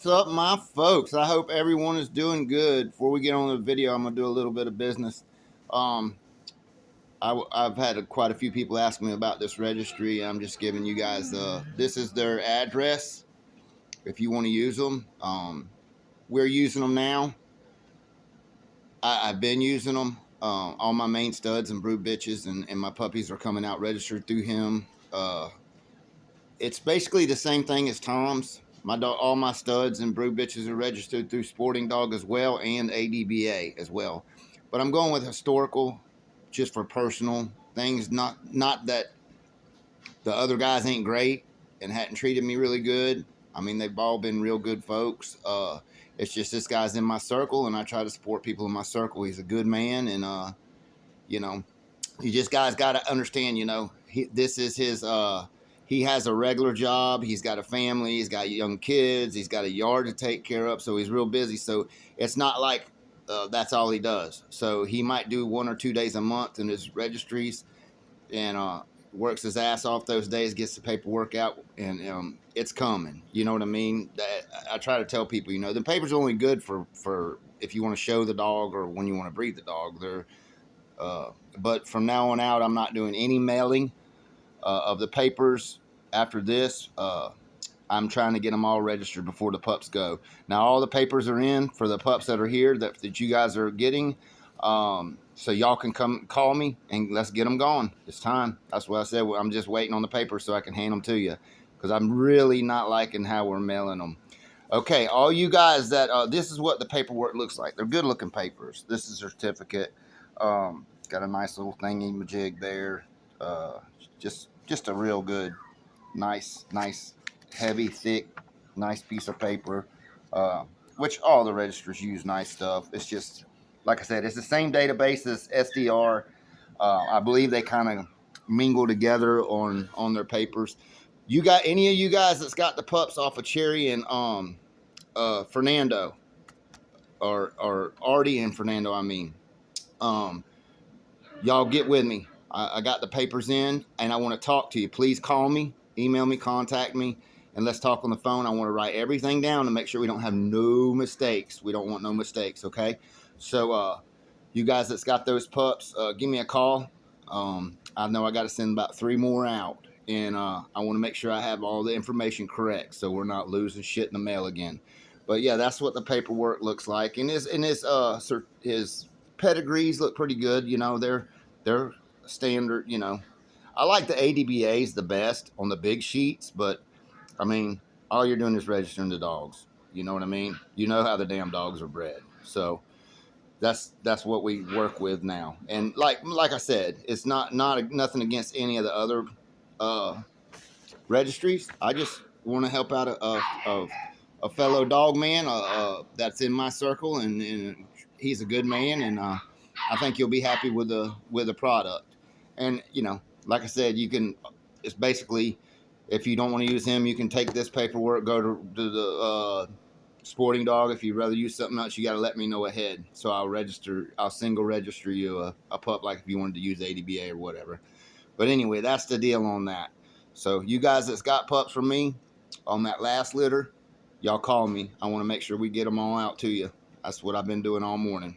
What's up, my folks? I hope everyone is doing good. Before we get on the video, I'm gonna do a little bit of business. Um, I've had quite a few people ask me about this registry. I'm just giving you guys. This is their address if you want to use them. We're using them now. I've been using them. All my main studs and brood bitches and my puppies are coming out registered through him. It's basically the same thing as Tom's. My dog, all my studs and brood bitches are registered through Sporting Dog as well and ADBA as well. But I'm going with historical, just for personal things. Not that the other guys ain't great and hadn't treated me really good. I mean, they've all been real good folks. It's just this guy's in my circle, and I try to support people in my circle. He's a good man, and you know, you just guys got to understand. This is his. He has a regular job. He's got a family. He's got young kids. He's got a yard to take care of. So he's real busy. So it's not like that's all he does. So he might do 1 or 2 days a month in his registries, and works his ass off those days, gets the paperwork out, and it's coming. You know what I mean? I try to tell people, the paper's only good for if you want to show the dog or when you want to breed the dog. But from now on out, I'm not doing any mailing of the papers after this. I'm trying to get them all registered before the pups go. Now, all the papers are in for the pups that are here that you guys are getting. So y'all can come call me and let's get them going. It's time. That's what I said. I'm just waiting on the papers so I can hand them to you because I'm really not liking how we're mailing them. Okay, all you guys this is what the paperwork looks like. They're good looking papers. This is a certificate. Got a nice little thingy majig there. Uh, just a real good, nice, heavy, thick, nice piece of paper. Uh, which all the registers use nice stuff. It's just like I said, it's the same database as SDR. I believe they kind of mingle together on their papers. You got any of you guys that's got the pups off of Cherry and Fernando or Artie and Fernando? I mean, um, y'all get with me. I got the papers in and I want to talk to you. Please call me, email me, contact me, and let's talk on the phone. I want to write everything down to make sure we don't have no mistakes. We don't want no mistakes, okay? So, you guys that's got those pups, give me a call. I know I got to send about 3 more out, and I want to make sure I have all the information correct so we're not losing shit in the mail again. But yeah, that's what the paperwork looks like, and his pedigrees look pretty good. They're standard. I like the ADBAs the best on the big sheets, but I mean, all you're doing is registering the dogs. You know what I mean? You know how the damn dogs are bred, so that's what we work with now. And like I said, it's not nothing against any of the other uh, registries. I just want to help out a fellow dog man that's in my circle, and he's a good man, and I think you'll be happy with the product. And like I said, you can. It's basically, if you don't want to use him, you can take this paperwork, go to the Sporting Dog. If you'd rather use something else, you got to let me know ahead, so I'll single register you a pup, like if you wanted to use ADBA or whatever. But anyway, that's the deal on that. So you guys that's got pups from me on that last litter, y'all call me. I want to make sure we get them all out to you. That's what I've been doing all morning.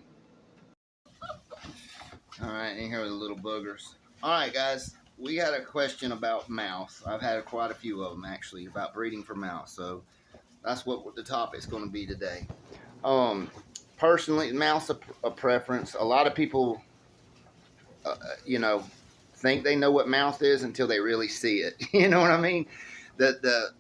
All right, and here are the little boogers. All right, guys, we had a question about mouth. I've had quite a few of them actually about breeding for mouth. So that's what the topic's going to be today. Um, Personally, mouth's a preference. A lot of people, uh, you know, think they know what mouth is until they really see it. You know what I mean? The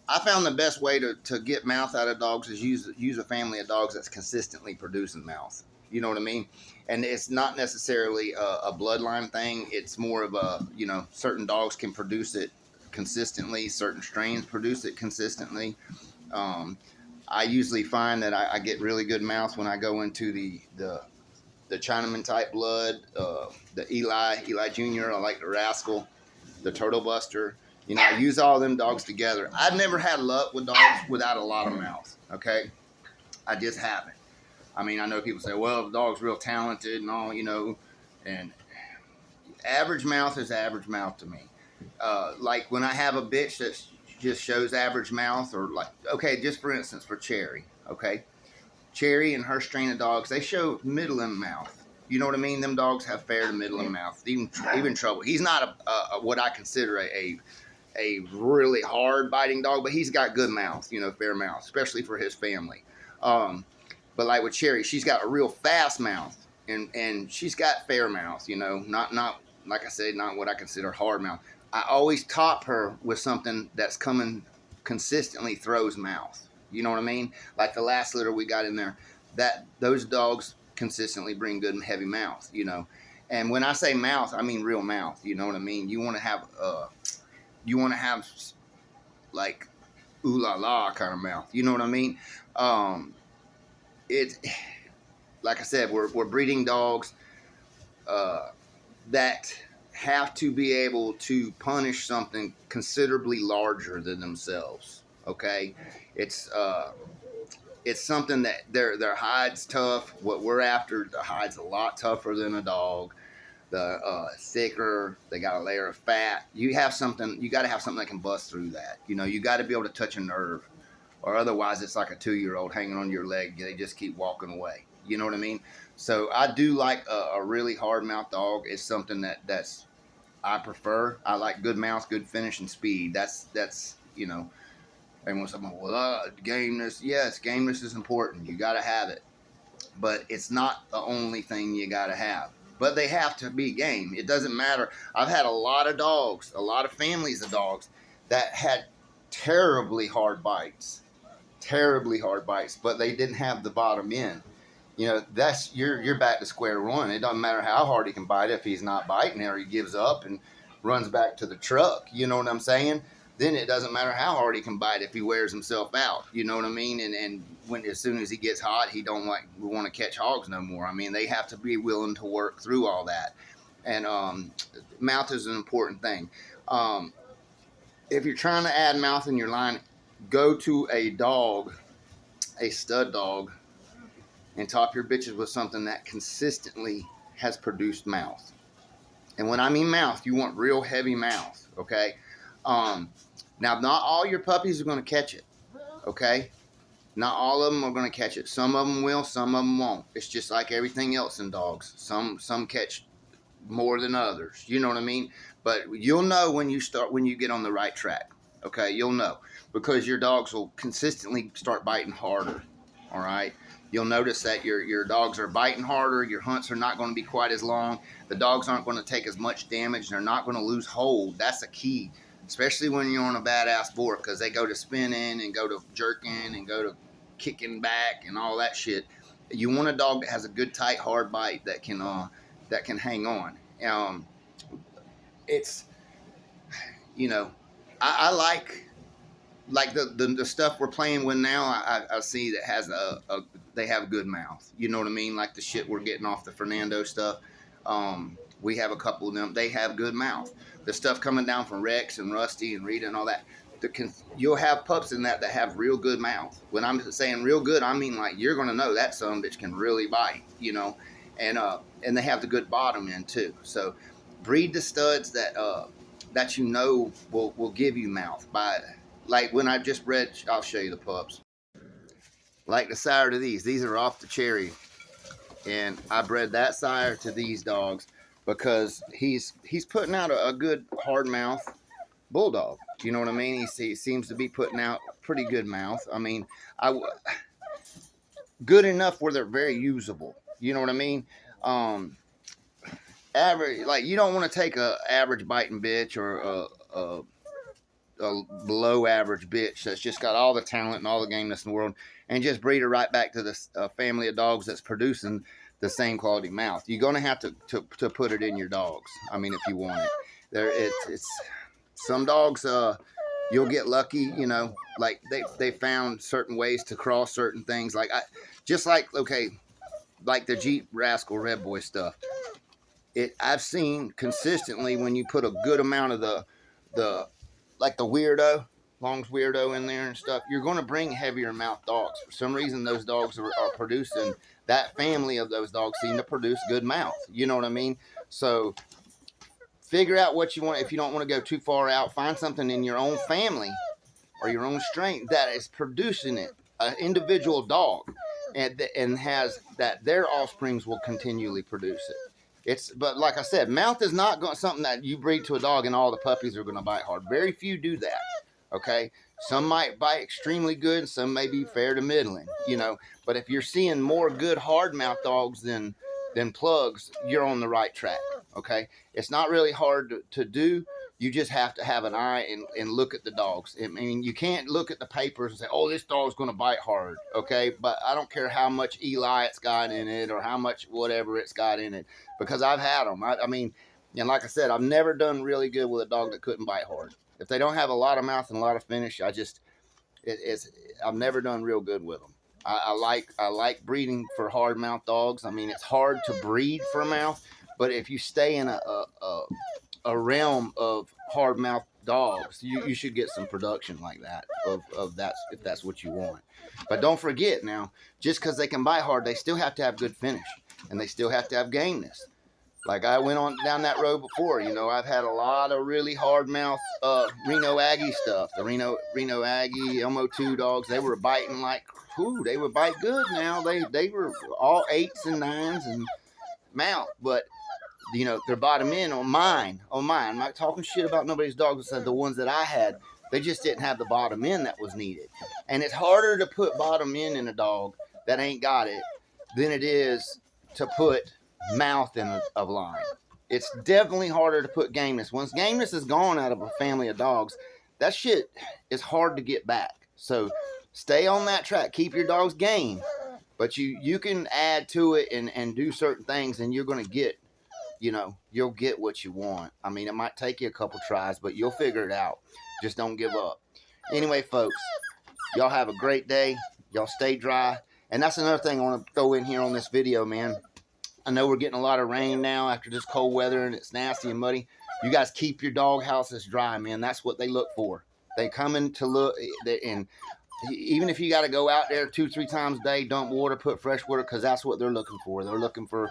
I found the best way to get mouth out of dogs is use a family of dogs that's consistently producing mouth. You know what I mean? And it's not necessarily a bloodline thing. It's more of certain dogs can produce it consistently. Certain strains produce it consistently. Um, I usually find that I get really good mouth when I go into the Chinaman type blood, the Eli Jr. I like the Rascal, the Turtle Buster. I use all them dogs together. I've never had luck with dogs without a lot of mouth. Okay, I just haven't. I mean, I know people say, well, the dog's real talented and all, and average mouth is average mouth to me. Like when I have a bitch that's just shows average mouth, or like, okay, just for instance, for Cherry, okay, Cherry and her strain of dogs, they show middling mouth. You know what I mean? Them dogs have fair to middling mouth, even Trouble. He's not a what I consider a really hard biting dog, but he's got good mouth, you know, fair mouth, especially for his family. But like with Cherry, she's got a real fast mouth, and she's got fair mouth, you know, not like I said, not what I consider hard mouth. I always top her with something that's coming consistently throws mouth. You know what I mean? Like the last litter we got in there, that those dogs consistently bring good and heavy mouth, you know. And when I say mouth, I mean real mouth. You know what I mean? You want to have like ooh la la kind of mouth. You know what I mean? It like I said, we're breeding dogs that have to be able to punish something considerably larger than themselves. Okay, it's something that their hide's tough. What we're after, the hide's a lot tougher than a dog. The thicker, they got a layer of fat. You got to have something that can bust through that. You know, you got to be able to touch a nerve, or otherwise it's like a 2-year-old hanging on your leg. They just keep walking away. You know what I mean? So I do like a really hard mouth dog. It's something that's I prefer. I like good mouth, good finish, and speed. That's you know. Everyone's like, well, gameness. Yes, gameness is important. You got to have it, but it's not the only thing you got to have. But they have to be game. It doesn't matter. I've had a lot of dogs, a lot of families of dogs that had terribly hard bites, but they didn't have the bottom end. You know, that's you're back to square one. It doesn't matter how hard he can bite if he's not biting, or he gives up and runs back to the truck. You know what I'm saying? Then it doesn't matter how hard he can bite if he wears himself out. You know what I mean? And when as soon as he gets hot, he don't want to catch hogs no more. I mean, they have to be willing to work through all that. And mouth is an important thing. If you're trying to add mouth in your line, go to a stud dog, and top your bitches with something that consistently has produced mouth. And when I mean mouth, you want real heavy mouth, okay? Now, not all your puppies are going to catch it, okay? Not all of them are going to catch it. Some of them will, some of them won't. It's just like everything else in dogs. Some catch more than others. You know what I mean? But you'll know when you get on the right track, okay? You'll know, because your dogs will consistently start biting harder, all right? You'll notice that your dogs are biting harder. Your hunts are not going to be quite as long. The dogs aren't going to take as much damage. They're not going to lose hold. That's a key, especially when you're on a badass boar, because they go to spinning and go to jerking and go to kicking back and all that shit. You want a dog that has a good, tight, hard bite that can hang on. It's, you know, I like the stuff we're playing with now. I see that has they have a good mouth. You know what I mean? Like the shit we're getting off the Fernando stuff. We have a couple of them. They have good mouth. The stuff coming down from Rex and Rusty and Rita and all that. You'll have pups in that have real good mouth. When I'm saying real good, I mean like you're gonna know that son bitch can really bite. You know, and they have the good bottom end too. So breed the studs that you know will give you mouth. Like when I just bred, I'll show you the pups. Like the sire to these are off the Cherry, and I bred that sire to these dogs because he's putting out a good hard mouth bulldog. You know what I mean? He seems to be putting out pretty good mouth. I mean, good enough where they're very usable. You know what I mean? Average, like you don't want to take a average biting bitch or a below average bitch that's just got all the talent and all the gameness in the world, and just breed her right back to this family of dogs that's producing the same quality mouth. You're gonna have to put it in your dogs. I mean, if you want it, it's some dogs. You'll get lucky, you know. Like they found certain ways to cross certain things. Like like the Jeep Rascal Red Boy stuff. I've seen consistently when you put a good amount of the like the weirdo, Long's weirdo in there and stuff, you're going to bring heavier mouth dogs. For some reason, those dogs are producing, that family of those dogs seem to produce good mouth. You know what I mean? So figure out what you want. If you don't want to go too far out, find something in your own family or your own strain that is producing it, an individual dog, and has that their offsprings will continually produce it. But like I said, mouth is not something that you breed to a dog and all the puppies are going to bite hard. Very few do that. Okay, some might bite extremely good, some may be fair to middling, you know. But if you're seeing more good hard mouth dogs than plugs, you're on the right track. Okay, it's not really hard to do. You just have to have an eye and look at the dogs. I mean, you can't look at the papers and say, oh, this dog's going to bite hard. Okay, but I don't care how much Eli it's got in it or how much whatever it's got in it, because I've had them. I mean, and like I said, I've never done really good with a dog that couldn't bite hard. If they don't have a lot of mouth and a lot of finish, I've never done real good with them. I like breeding for hard mouth dogs. I mean, it's hard to breed for mouth, but if you stay in a realm of hard mouth dogs, you should get some production like that of that, if that's what you want. But don't forget now, just because they can bite hard, they still have to have good finish, and they still have to have gameness. Like I went on down that road before, you know, I've had a lot of really hard mouth Reno Aggie stuff. The Reno Aggie Elmo 2 dogs, they were biting like, whoo, they would bite good now. They were all 8s and 9s and mouth, but you know, their bottom end on mine. I'm not talking shit about nobody's dogs, the ones that I had, they just didn't have the bottom end that was needed. And it's harder to put bottom end in a dog that ain't got it than it is to put mouth in a line. It's definitely harder to put gameness. Once gameness is gone out of a family of dogs, that shit is hard to get back. So stay on that track. Keep your dogs game, but you can add to it and do certain things, and you're going to get, you know, you'll get what you want. I mean, it might take you a couple tries, but you'll figure it out. Just don't give up. Anyway, folks, y'all have a great day. Y'all stay dry. And that's another thing I want to throw in here on this video, man. I know we're getting a lot of rain now after this cold weather, and it's nasty and muddy. You guys keep your dog houses dry, man. That's what they look for. They come in to look, and even if you got to go out there 2-3 times a day, dump water, put fresh water, because that's what they're looking for. They're looking for,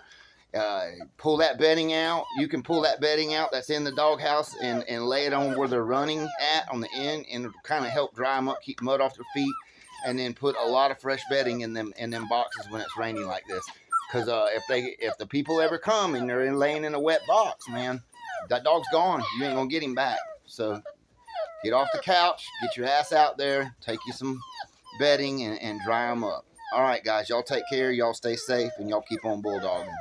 pull that bedding out. You can pull that bedding out that's in the doghouse and lay it on where they're running at on the end, and kind of help dry them up, keep mud off their feet, and then put a lot of fresh bedding in them boxes when it's raining like this. Because if the people ever come and they're laying in a wet box, man, that dog's gone. You ain't gonna get him back. So get off the couch, get your ass out there, take you some bedding and dry them up. All right, guys, y'all take care. Y'all stay safe, and y'all keep on bulldogging.